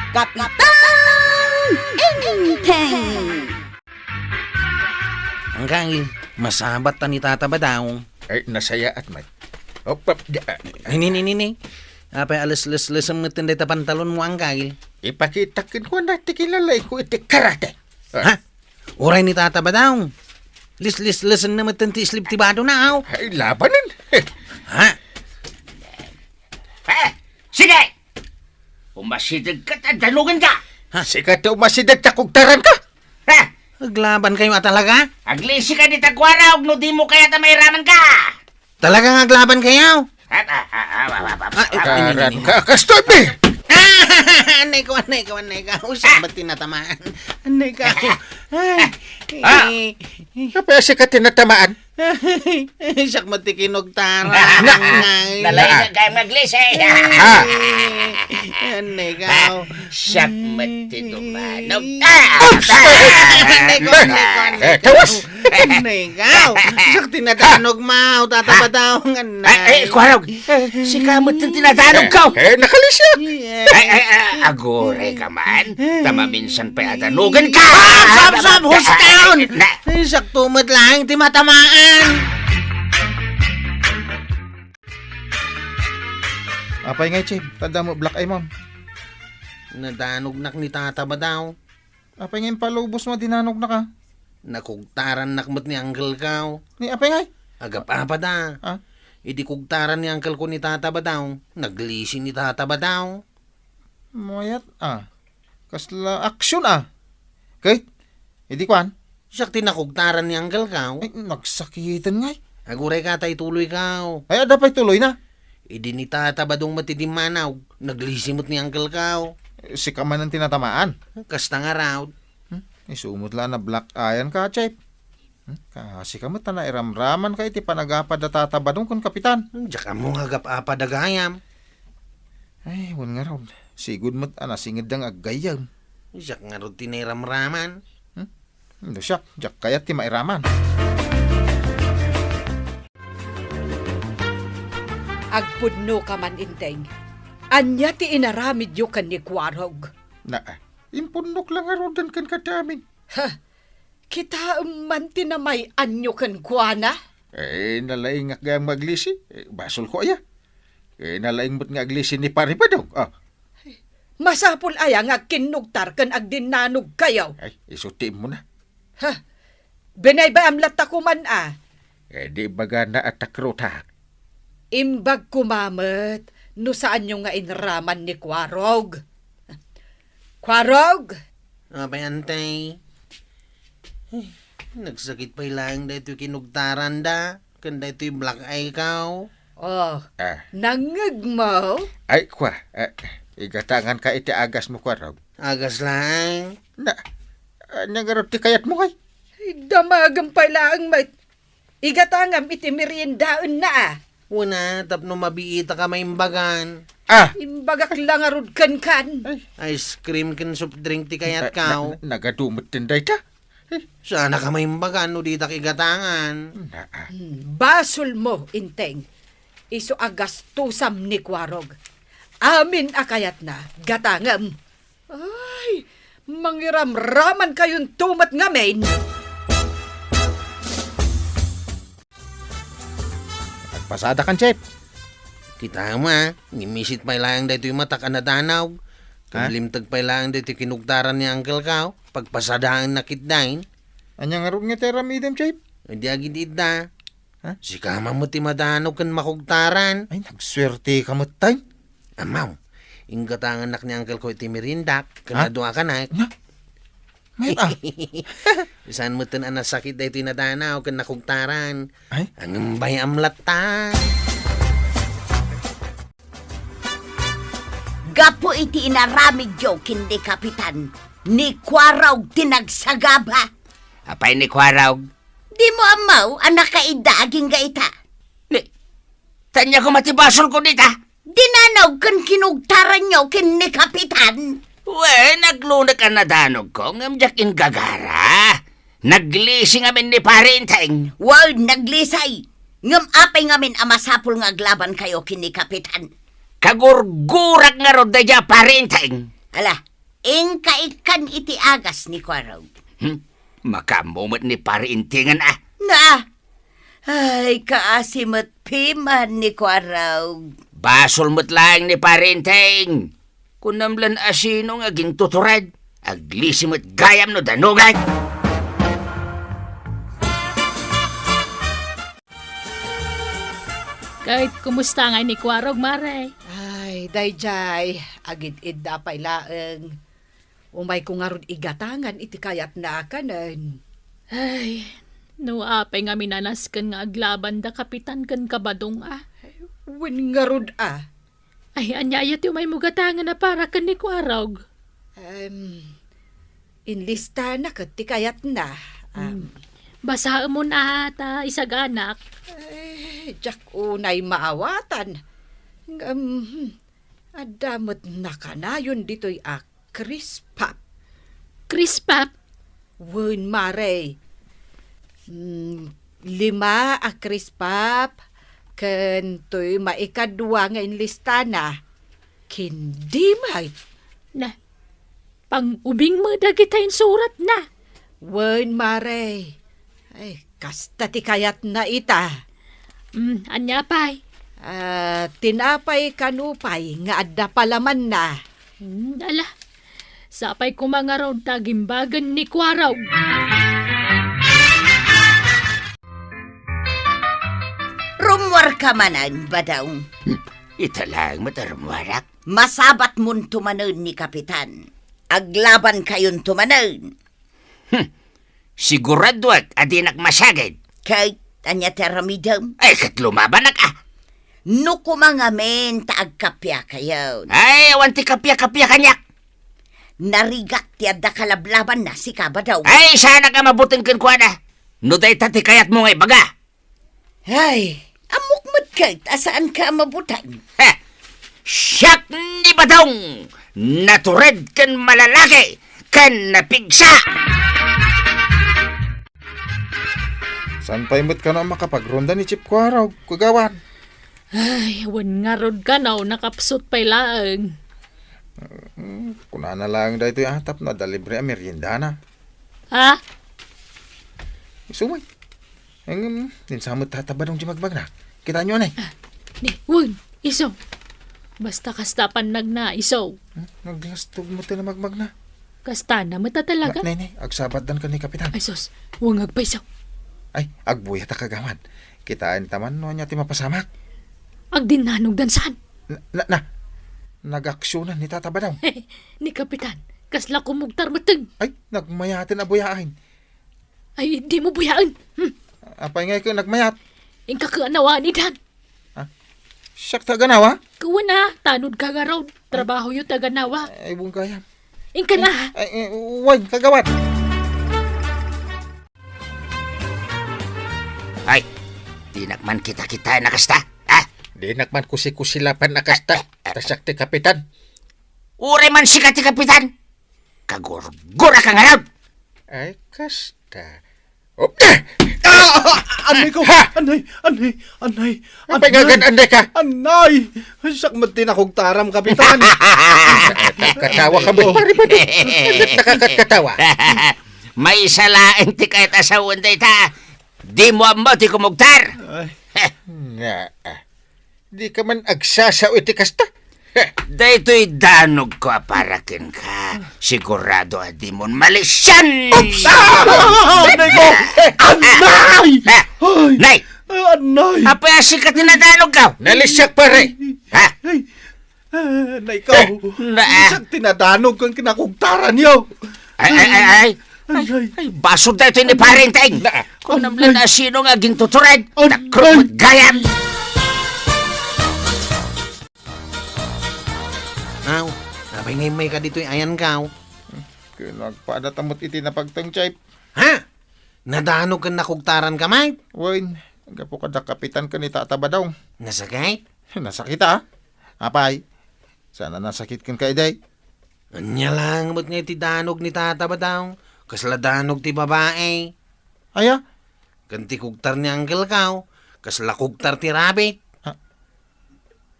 Kapitan Inteng! Ang kangil, masabat ta ni Tata Badaw. Ay, nasaya at may. Ay, nini. Apay alas-las-las ang matinday ta pantalon mo ang kangil. Ipakitakin ko na tikilalay ko iti karate. Ha? Uray ni Tata Badaw. Lis-lis-lasan na matinti slip tibado na aw. Ay, labanan. Ha? Sige! Umasidag ka at dalugan ka! Sikat na umasidag takugtaran ka. Ha? Aglaban kayo talaga? Aglisi ka di tagwara og no di mo kaya mairaman ka! Talagang aglaban kayo? Taran ka, kastoy me. Anay ko. Saan ba't tinatamaan? Anay ka. Ay. Kapaya sikat tinatamaan. Siyak matikinog tara. Dalay na kayo maglisi! Anay ka. Siyak matinumanog! Tawas! Anay ka. Siyak tinatanog mau. Tatabataw ng anay. Kwarog! Si kamot na tinatanog ka! Nakalisya. Agore ka man! Tama minsan pa yatanugan ka! Sab! Hustown! Siyak tumad lang. Timatamaan. Apay ngay, Chib. Tanda mo, black eye, ma'am. Nadanog nak ni Tata Badaw. Apay ngay, palubos mo, dinanog na ka. Nakugtaran nakmat ni Uncle Kaw. Ni apay ngay. Agap apa da. Ah? Idi kugtaran ni Uncle ko ni Tata Badaw. Naglisi ni Tata Badaw. Moyat, kasla aksyon, Kay, hindi kwan. Siyak tinakugtaran ni Uncle Kaw. Ay, nagsakitan ngay. Aguray ka tay tuloy Kaw. Ay, adapay tuloy na. Idi ni Tata Badong matidimanaw. Naglisimot ni Uncle Kaw. Si ka man ang tinatamaan. Kasta nga raw. Isumot lang na black ayan ka, Chip. Kasi ka mo na iramraman ka iti panagapad na tatabadong kun kapitan. Diyak mo agap apa dagayam. Ay, wala nga raw. Sigud mo't singid ang agayam. Siyak nga raw tinairamraman. Hindi siya, jak kaya ti mairaman. Agpudno ka man, Inteng. Anya ti inaramid yu kan ni Kwarog. Impundok lang nga raw dan kan kadamin. Kita man tinamay anyo kan Kwana? Nalaing nga ang maglisi. Basol ko aya. Nalaing mo't nga aglisi ni pari pa daw. Masapul aya nga kinugtar kan agdinanog kayaw. Ay, isuti mo na. Benay ba amlat takuman Di baga na atakrotak. Imbag kumamet, no saan yung nga inraman ni Kwarog? Kwarog? Abay antay. Nagsakit pa ilang dahito kinugtaran da. Kanda ito yung black eye Kaw. Nangag mo? Ay, kwa. Igatangan ka iti agas mo, Kwarog. Agas lang. Nagarot ti kayat mo kay. Damagang pala ang may igatangam iti meriendaon na Una, tapno mabiita ka maimbagan. Imbagak lang arud kan. Ice cream kin soft drink ti kayat Kaw. Nagadumot tinday ta. Sana ka maimbagan no di ta kigatangan. Basol mo, Inteng. Iso agastusam ni Kwarog. Amin akayat na, gatangam. Ay, mangiramraman kayong tumat ngamin. Pasada kan, Chip. Kita ma, nimisit pa ilang dito yung matak na danaw. Kalimtag pa ilang dito kinugtaran ni Uncle Kaw. Pagpasadaan na kitdain. Anyang arog nga tera midem, Chip? Hindi agad ida. Si kama mo ti madanaw kan makugtaran. Ay, nagswerte ka mo tayo. Amaw, inggatangan nak ni Uncle ko iti merindak. Kanadua ka na. May Saan mo tan anasakit dito yung nadanaw kan nakugtaran. Ay? Ang bayamlat ta. Gapo iti inaramid yo kindi kapitan. Ni Kwarog tinagsagaba. Apay ni Kwarog? Di mo amaw, anak ka idaging gaita. Tanya ko matibasol ko dita. Dinanaw kan kinugtaran nyo kin ni kapitan. Naglunak ang nadanog ko, ngamjakin gagara. Naglisi ngamin ni Parinteng. Wow, naglisay. Ngam apay ngamin amasapul nga aglaban kayo kin ni kapitan. Kagurgurak nga ro dadya Parinteng. Ala, Ingkaikan iti agas ni Kwaraw. Makamumot ni parintingan Na! Ay, kaasimat piman ni Kwaraw. Basol mo't lang ni parinting. Kunamlan asino nga gintuturad. Aglisimot gayam no danugan. Kahit kumusta nga ni Kwarog, Maray? Ay, dayjay, agid-id da pay laeng. Umay ko nga ron igatangan iti kayat na kanan. Ay, no apay nga minanaskan nga aglaban da kapitan kan kabadong Wen nga ron Ay, anyayat yung may mugatangan na para kan ni Kwarog. Inlista na kat ti kayat na. Basaan mo na ta isaganak. Jak unay maawatan. Adamot na kanayon dito'y krispap. Krispap? Wen Maray. 5 krispap. Kento'y maikadwa nga inlista na. Kindimay. Na, pang ubing mo dagitayin surat na. Wen Maray. Ay, kasta ti kayat na ita. Anya pay? Tinapay kanupay nga adda palaman na. Ala, sapay ko mga raw tagimbagan ni Kwaraw. Rumwar ka manan, Badong. Italang matarumwarak. Masabat mun tumanon ni Kapitan. Aglaban kayon tumanon. Sigurado at adinak masagid. Kay, anya teramidam. Ay, kat lumaban No kumangamen taagkapya kayo. Ay, awan ti kapya-kapya kanyak. Narigat ti adda kalablaban na si Kabadaw. Ay, sana ka mabuting kinkwana. No day tati kayat mo ngay baga. Ay, amukmat kahit asaan ka mabutan. Ha! Siyak ni Badong! Natured kan malalaki kan napigsa! San pa imot ka na makapagronda ni Chip Kwaraw, kagawan? Ay, wan nga rod ka na nakapsot pay laeng. Kuna na lang dahito yung atap na dalibre a merienda na. Ha? Sumay. Dinsamot tatabadong jimagbag na. Kita nyo na Ni, wag, iso. Basta kastapan na iso. Naglastog mo na magmag na. Kasta na mata talaga. Nene, agsabat dan ka ni Kapitan. Ay sus, wag agpaisaw. Ay, agbuya ta kagaman. Kitain taman no niya ti mapasamak. Agdinanog dan saan? Nag-aksyonan ni tatabadaw. Ni Kapitan, kasla kumugtar mateng. Ay, nagmayatin na buyain. Ay, di mo buyaan. Apay ngay ko nagmayat. Ingka kaanawa ni Dan. Siyak ta ganawa? Kuwa na, tanod ka nga raw. Trabaho yung taganawa. Ay, buong kaya. Ingka na. Ay, wag, kagawad. Ay, di nakman kita-kita nakasta. Ha? Di nakman kusi-kusilapan nakasta. Tasak ti Kapitan. Ure man si ti Kapitan. Kagurgura ka nga raw. Ay, kasta. Anay ko! Anay! Apay gagan anday ka? Anay! Sakmat din akong taram, Kapitan! Katawa ka ba? Pari ba? Nakakatawa. May salain ti kahit asawan day ta. Di mo ti kumugtar. Ay, Nga, di ka man agsasaw iti kasta. Dayto'y danog ko aparakin ka. Sigurado di mo malisyan. anay ko! Anay! Ay, Nay! anay! Apa si ka tinadanog ka? Nalisyak pare. Ha? Ay, anay ko! Isak tinadanog kang kinakugtaran niyo! Ay! Anay! Baso dayto'y ni parenteng. Kung namlan na sino nga gintutured. Nakrupot gayam. Aw, apay ngay may ka dito'y ayan ka. Nagpadatamot iti na pagtangchay. Ha? Nadanog ka nakugtaran ka, Mike? Wain, gapo kada Kapitan ka ni tatabadaw. Nasakay? Nasakita Apay, sana nasakit kan kay day. Anya lang mo't nga ti danog ni tata ba daw? Kasla danog ti babae. Aya, Kanti kugtar ni Uncle Kaw. Kasla kugtar ti rabbit.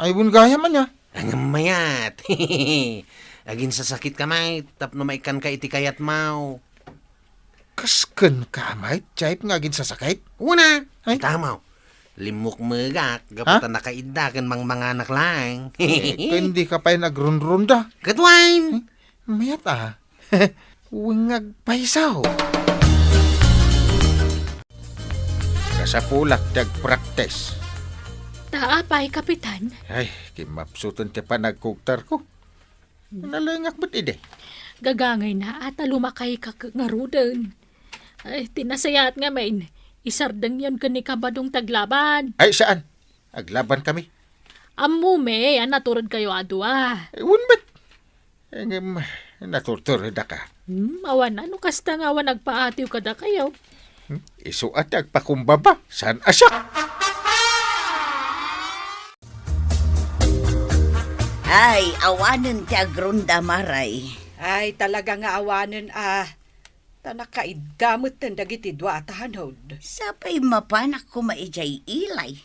ay bungaya man niya. Ang mayat. Agin sa sakit ka, may. Tapno maikan ka iti kayat mau. Kasken ka, may, Chip, nga gin sasakit. Una, Ay. tamaw. Limok megak, gapatan nakaida kan mga anak lang. Hindi ka pa'y nagrunrunda. Katwain! Mayat Wingag paisaw. Kasapulak dag-practice. Taapay, Kapitan. Ay, kimapsutan ti panagkugtar ko. Nalangak ba't ide? Gagangay na at lumakay ka ngarudan. Ay, tinasayat nga main. Isardang yan ka ni kabadong taglaban. Ay, saan? Aglaban kami. Amume, naturod kayo adwa. Ewan ba't? Naturturod ka. Awan, ano kasta nga awan nagpaatiw kada kayo? Isu at agpakumbaba. Saan asya? Ay, awanan ti agrunda maray. Ay, talaga nga awanan tanakaidamot ng dagiti dwa atahanod. Sapay mapanak ko maijay ilay.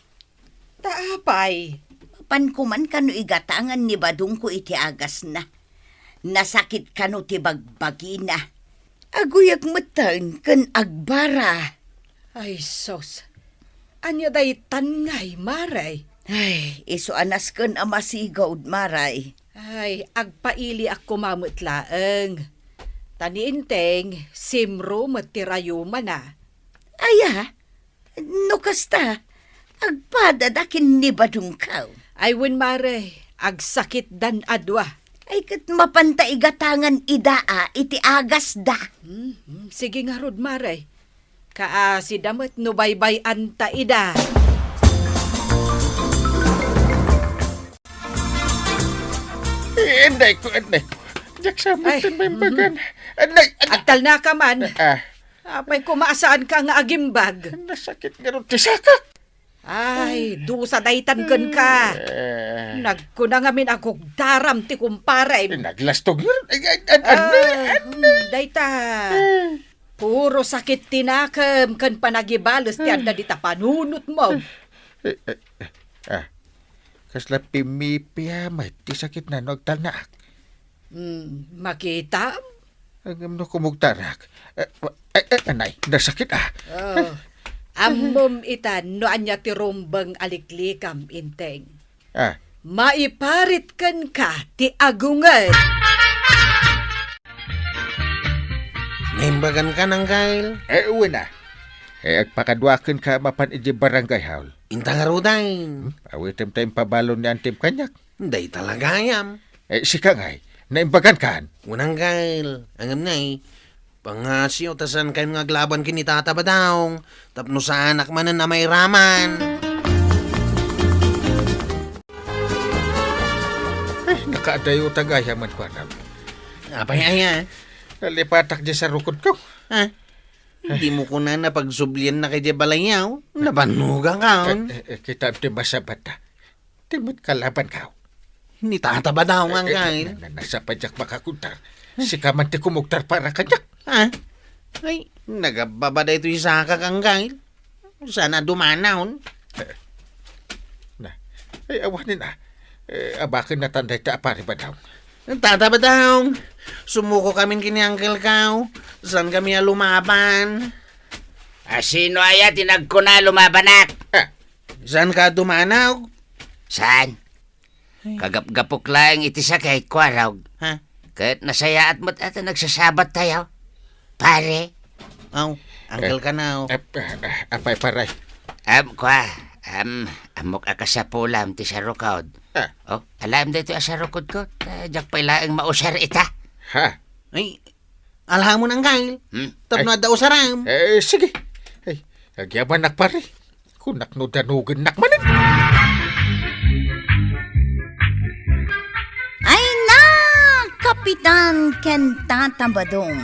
Taapay. Mapan ko man kano igatangan ni badung ko iti agas na. Nasakit kano ti bagbagi na. Aguyag matan kan agbara. Ay, sos. Anya day tangay, maray. Ay, iso anas kan amasigaw maray. Ay, agpaili ako mamutlaeng. Taniinteng, simro matirayuma na. Aya, no kasta, agpadadakin ni badung kaw. Ay, win maray, agsakit dan adwa. Ay kat mapanta igatangan idaa iti agas da. Sige nga rod, maray. Si damat no baybay anta ida. Enday ko. Jak Ay, samutin ba yung bagan? Enday. Agtal na ka man. Ah, Apay kumasaan ka nga agimbag. nasakit nga ron ti sakak. Ay, dusa daytan ken ka. Nagkuna nga min akog daram ti kumparay. Naglastog nga ron. Dayta. Puro sakit tinakam kan panagibalos ti anda dita panunot mo. Kasla pimipiyamay ti sakit na nagtanak. Makita? Ang no kumugtarak. Anay, nasakit Oh. Amom itan no anya ti rumbang aliklikam inteng. Maiparit kan ka ti agungan. Naimbagan ka ng kail. Uwi na. Agpakadwakan ka mapan iji barangay haul. Inta nga rudain. Awitem tayong pabalon ni Antip Kanyak. Day talaga yam. Sika ngay, naimbagan kan. Unang kail. Angam na Pangasiyo tasan kayo nga aglaban kinitata ba daw. Tapno sa anak manan na may raman. Nakaadayo tagaya man pa na. Apay aya. Nalipatak di sa rukod ko. Hindi mo ko na napagsublian na kay Balayaw. Nabanuga ka. Kita ti masabata. Timot kalaban ka. Hindi tata ba daw ang kail. Nasa padyak makakuntar. Sika man ti kumugtar para kanyak. Ay, nagababada ito isa kang kail. Sana dumanahon. Ay, awanin na. Abakin na tanday ta apari ba daw? Tata ba daw? Sumuko kami kini Uncle Kao. Saan kami lumaban? Sino aya tinagko na lumabanak? Saan ka dumanaw? Saan? Kagap-gapok lang iti sa kay Kwaraw. Kahit nasaya at mat at nagsasabat tayo. Pare. Uncle ka na. Apay paray. Amok akasapulam ti sarukod. Alam dito asarukod ko. Jak pa ilaang mausar ita. Ay, alhamon ang kail. Tapno daw saram. Sige. Ay, agyaman nakpare. Kunak no danugan nakmanin. Ay na, Kapitan Kentata Badong.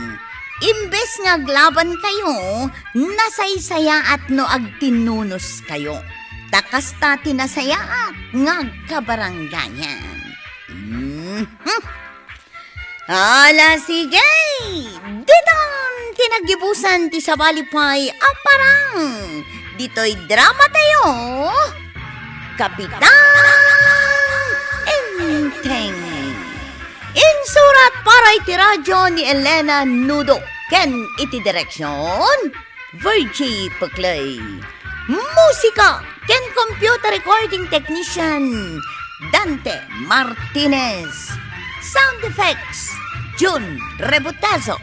Imbes nga aglaban kayo, nasaysaya at no agtinunos kayo. Takas ta tinasaya at ngagkabaranggayan. Ala sige, diton tinagibusan ti sabalipay aparang. Dito'y drama tayo, Kapitan Enteng. Insurat para iti radyo ni Elena Nudo. Ken iti direksyon, Virgie Peclay. Musika, ken computer recording technician, Dante Martinez. Sound effects, June Rebutazo.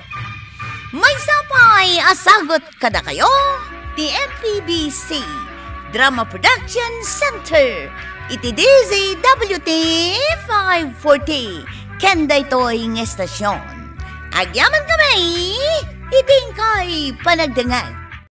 May sapay asagot kada kayo, the MPBC Drama Production Center. Iti DZWT 540. Kenda ito'y ng estasyon. Agyaman kami, iting kay panagdangan.